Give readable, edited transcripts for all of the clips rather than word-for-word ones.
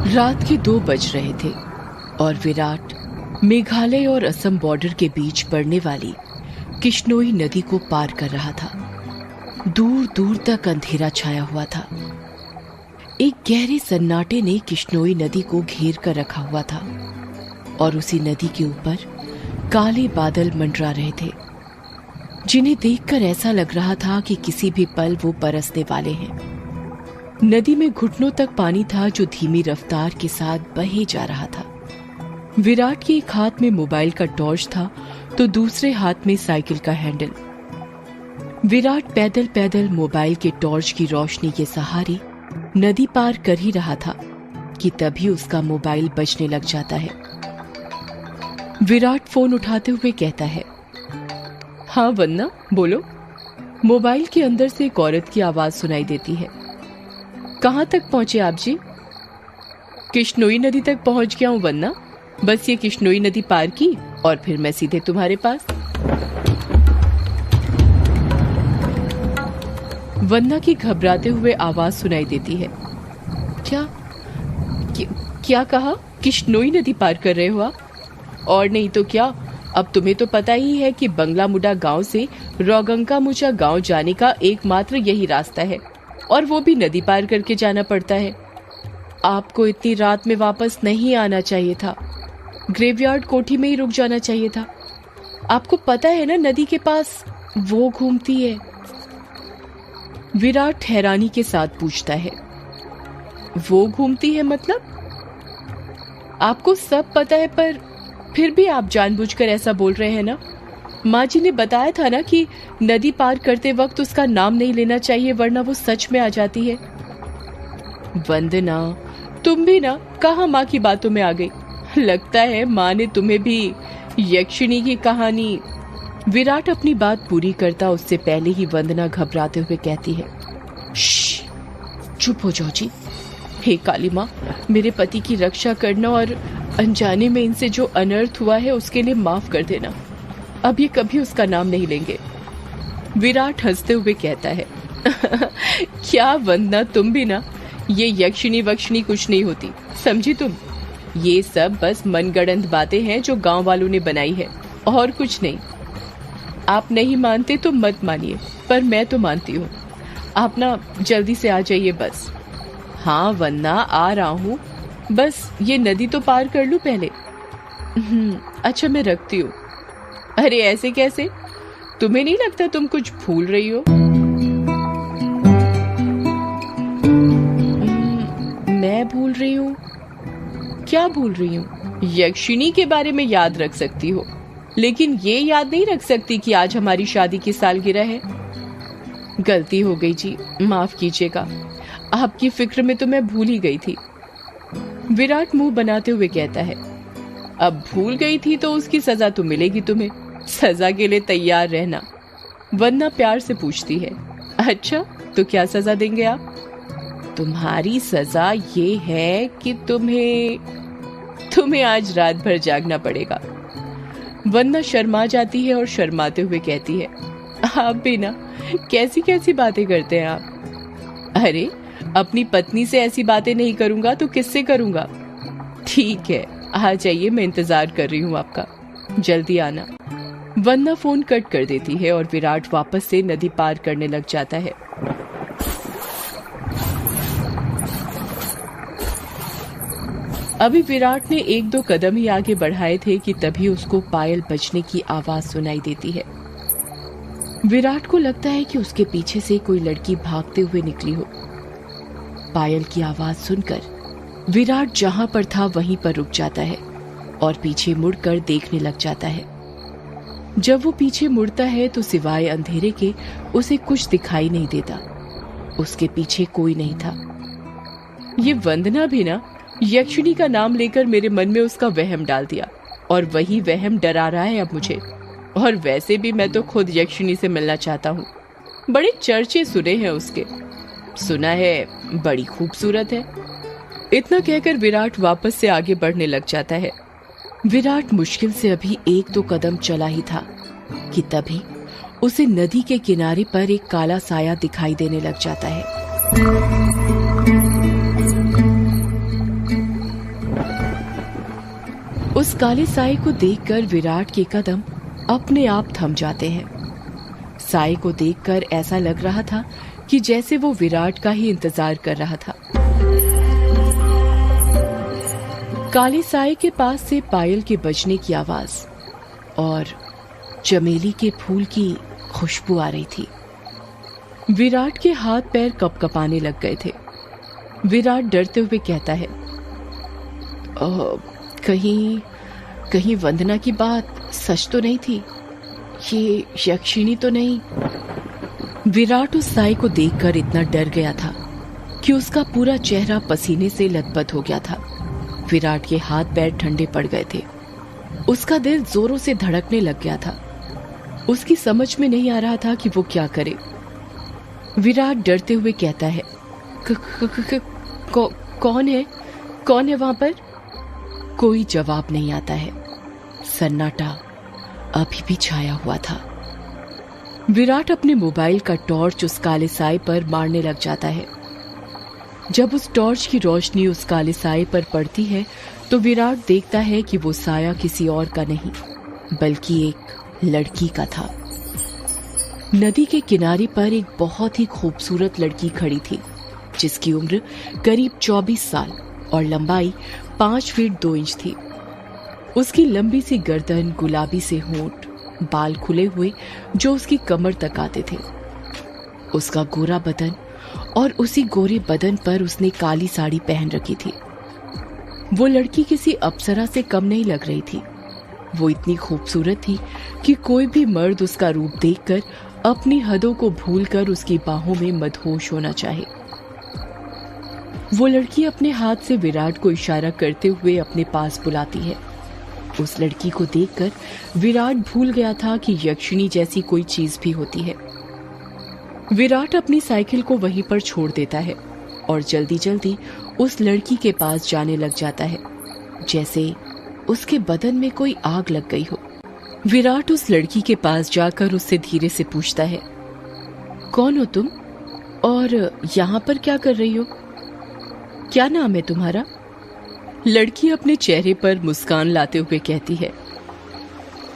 रात के 2 बज रहे थे और विराट मेघालय और असम बॉर्डर के बीच पड़ने वाली किश्नोई नदी को पार कर रहा था। दूर दूर तक अंधेरा छाया हुआ था। एक गहरे सन्नाटे ने किश्नोई नदी को घेर कर रखा हुआ था और उसी नदी के ऊपर काले बादल मंडरा रहे थे, जिन्हें देखकर ऐसा लग रहा था कि किसी भी पल वो बरसने वाले हैं। नदी में घुटनों तक पानी था जो धीमी रफ्तार के साथ बहे जा रहा था। विराट के एक हाथ में मोबाइल का टॉर्च था तो दूसरे हाथ में साइकिल का हैंडल। विराट पैदल पैदल मोबाइल के टॉर्च की रोशनी के सहारे नदी पार कर ही रहा था कि तभी उसका मोबाइल बजने लग जाता है। विराट फोन उठाते हुए कहता है, हाँ वन्ना बोलो। मोबाइल के अंदर से एक औरत की आवाज सुनाई देती है। कहाँ तक पहुंचे आप जी? किश्नोई नदी तक पहुंच गया हूं वन्ना। बस ये किश्नोई नदी पार की और फिर मैं सीधे तुम्हारे पास। वन्ना की घबराते हुए आवाज सुनाई देती है। क्या कहा? किश्नोई नदी पार कर रहे हो आप? और नहीं तो क्या, अब तुम्हें तो पता ही है कि बंगला मुडा गांव से रोगंका मुचा गांव जाने का एकमात्र यही रास्ता है और वो भी नदी पार करके जाना पड़ता है। आपको इतनी रात में वापस नहीं आना चाहिए था। ग्रेवयार्ड कोठी में ही रुक जाना चाहिए था। आपको पता है ना नदी के पास वो घूमती है। विराट हैरानी के साथ पूछता है, वो घूमती है मतलब? आपको सब पता है पर फिर भी आप जानबूझकर ऐसा बोल रहे हैं ना। माँ जी ने बताया था ना कि नदी पार करते वक्त उसका नाम नहीं लेना चाहिए वरना वो सच में आ जाती है। वंदना, तुम भी ना कहाँ माँ की बातों में आ गई। लगता है माँ ने तुम्हें भी यक्षिणी की कहानी। विराट अपनी बात पूरी करता उससे पहले ही वंदना घबराते हुए कहती है, चुप हो जाओ जी। हे काली माँ, मेरे पति की रक्षा करना और अनजाने में इनसे जो अनर्थ हुआ है उसके लिए माफ कर देना। अब ये कभी उसका नाम नहीं लेंगे। विराट हंसते हुए कहता है, क्या वंदना, तुम भी ना। ये यक्षिणी वक्षिणी कुछ नहीं होती, समझी तुम। ये सब बस मनगढ़ंत बातें हैं जो गांव वालों ने बनाई है और कुछ नहीं। आप नहीं मानते तो मत मानिए, पर मैं तो मानती हूँ। आप ना जल्दी से आ जाइए बस। हाँ वन्ना, आ रहा हूँ, बस ये नदी तो पार कर लूं पहले। अच्छा मैं रखती हूँ। अरे ऐसे कैसे? तुम्हें नहीं लगता तुम कुछ भूल रही हो? मैं भूल रही हूँ? क्या भूल रही हूँ? यक्षिणी के बारे में याद रख सकती हो, लेकिन ये याद नहीं रख सकती कि आज हमारी शादी की सालगिरह है। गलती हो गई जी, माफ कीजिएगा। आपकी फिक्र में तो मैं भूल ही गई थी। विराट मुंह बनाते हुए कहता है, अब भूल गई थी तो उसकी सजा तो मिलेगी तुम्हें। सजा के लिए तैयार रहना। वन्ना प्यार से पूछती है, अच्छा तो क्या सजा देंगे आप? तुम्हारी सजा ये है कि तुम्हें आज रात भर जागना पड़ेगा। वन्ना शर्मा जाती है और शर्माते हुए कहती है, आप भी ना कैसी कैसी बातें करते हैं आप। अरे अपनी पत्नी से ऐसी बातें नहीं करूंगा तो किससे करूंगा। ठीक है, आ जाइए, मैं इंतजार कर रही हूँ आपका, जल्दी आना। वन्ना फोन कट कर देती है और विराट वापस से नदी पार करने लग जाता है। अभी विराट ने 1-2 कदम ही आगे बढ़ाए थे कि तभी उसको पायल बजने की आवाज सुनाई देती है। विराट को लगता है कि उसके पीछे से कोई लड़की भागते हुए निकली हो। पायल की आवाज सुनकर विराट जहां पर था वहीं पर रुक जाता है और पीछे मुड़कर देखने लग जाता है। जब वो पीछे मुड़ता है तो सिवाय अंधेरे के उसे कुछ दिखाई नहीं देता। उसके पीछे कोई नहीं था। ये वंदना भी ना यक्षिणी का नाम लेकर मेरे मन में उसका वहम डाल दिया और वही वहम डरा रहा है अब मुझे। और वैसे भी मैं तो खुद यक्षिणी से मिलना चाहता हूँ। बड़े चर्चे सुने हैं उसके, सुना है बड़ी खूबसूरत है। इतना कहकर विराट वापस से आगे बढ़ने लग जाता है। विराट मुश्किल से अभी 1-2 कदम चला ही था कि तभी उसे नदी के किनारे पर एक काला साया दिखाई देने लग जाता है। उस काले साए को देखकर विराट के कदम अपने आप थम जाते हैं। साए को देखकर ऐसा लग रहा था कि जैसे वो विराट का ही इंतजार कर रहा था। काले साए के पास से पायल के बजने की आवाज और चमेली के फूल की खुशबू आ रही थी। विराट के हाथ पैर कपकपाने लग गए थे। विराट डरते हुए कहता है, कहीं वंदना की बात सच तो नहीं थी? ये यक्षिणी तो नहीं? विराट उस साए को देखकर इतना डर गया था कि उसका पूरा चेहरा पसीने से लथपथ हो गया था। विराट के हाथ पैर ठंडे पड़ गए थे। उसका दिल जोरों से धड़कने लग गया था। उसकी समझ में नहीं आ रहा था कि वो क्या करे। विराट डरते हुए कहता है, कौन है वहां पर? कोई जवाब नहीं आता है। सन्नाटा अभी भी छाया हुआ था। विराट अपने मोबाइल का टॉर्च उस काले साए पर मारने लग जाता है। जब उस टॉर्च की रोशनी उस काले साए पर पड़ती है तो विराट देखता है कि वो साया किसी और का नहीं बल्कि एक लड़की का था। नदी के किनारे पर एक बहुत ही खूबसूरत लड़की खड़ी थी जिसकी उम्र करीब 24 साल और लंबाई 5 फीट 2 इंच थी। उसकी लंबी सी गर्दन, गुलाबी से होंठ, बाल खुले हुए जो उसकी कमर तक आते थे, उसका गोरा बदन और उसी गोरे बदन पर उसने काली साड़ी पहन रखी थी। वो लड़की किसी अप्सरा से कम नहीं लग रही थी। वो इतनी खूबसूरत थी कि कोई भी मर्द उसका रूप देखकर अपनी हदों को भूलकर उसकी बाहों में मदहोश होना चाहे। वो लड़की अपने हाथ से विराट को इशारा करते हुए अपने पास बुलाती है। उस लड़की को देखकर विराट भूल गया था कि यक्षिणी जैसी कोई चीज भी होती है। विराट अपनी साइकिल को वहीं पर छोड़ देता है और जल्दी जल्दी उस लड़की के पास जाने लग जाता है, जैसे उसके बदन में कोई आग लग गई हो। विराट उस लड़की के पास जाकर उससे धीरे से पूछता है, कौन हो तुम और यहाँ पर क्या कर रही हो? क्या नाम है तुम्हारा? लड़की अपने चेहरे पर मुस्कान लाते हुए कहती है,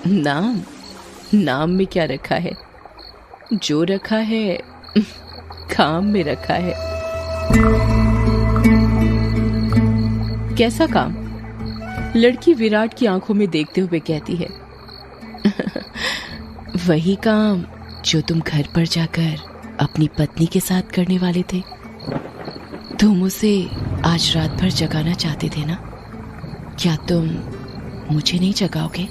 नाम में क्या रखा है? जो रखा है काम में रखा है। कैसा काम? लड़की विराट की आंखों में देखते हुए कहती है, वही काम जो तुम घर पर जाकर अपनी पत्नी के साथ करने वाले थे। तुम उसे आज रात भर जगाना चाहते थे ना? क्या तुम मुझे नहीं जगाओगे?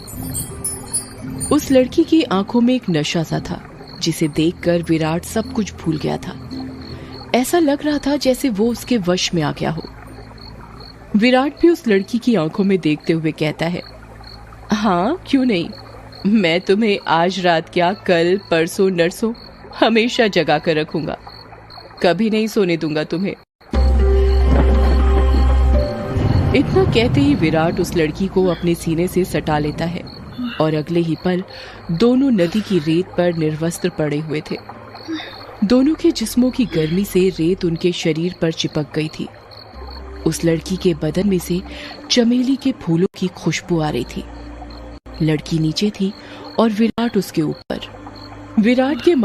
उस लड़की की आंखों में एक नशा सा था जिसे देखकर विराट सब कुछ भूल गया था। ऐसा लग रहा था जैसे वो उसके वश में आ गया हो। विराट भी उस लड़की की आंखों में देखते हुए कहता है, हाँ क्यों नहीं, मैं तुम्हें आज रात क्या कल परसों नरसों हमेशा जगा कर रखूंगा, कभी नहीं सोने दूंगा तुम्हें। इतना कहते ही विराट उस लड़की को अपने सीने से सटा लेता है और अगले ही पल दोनों नदी की रेत पर निर्वस्त्र पड़े हुए थे। दोनों के जिस्मों की गर्मी से रेत उनके शरीर पर चिपक गई थी। उस लड़की के बदन में से चमेली के फूलों की खुशबू आ रही थी। लड़की नीचे थी और विराट उसके ऊपर। विराट के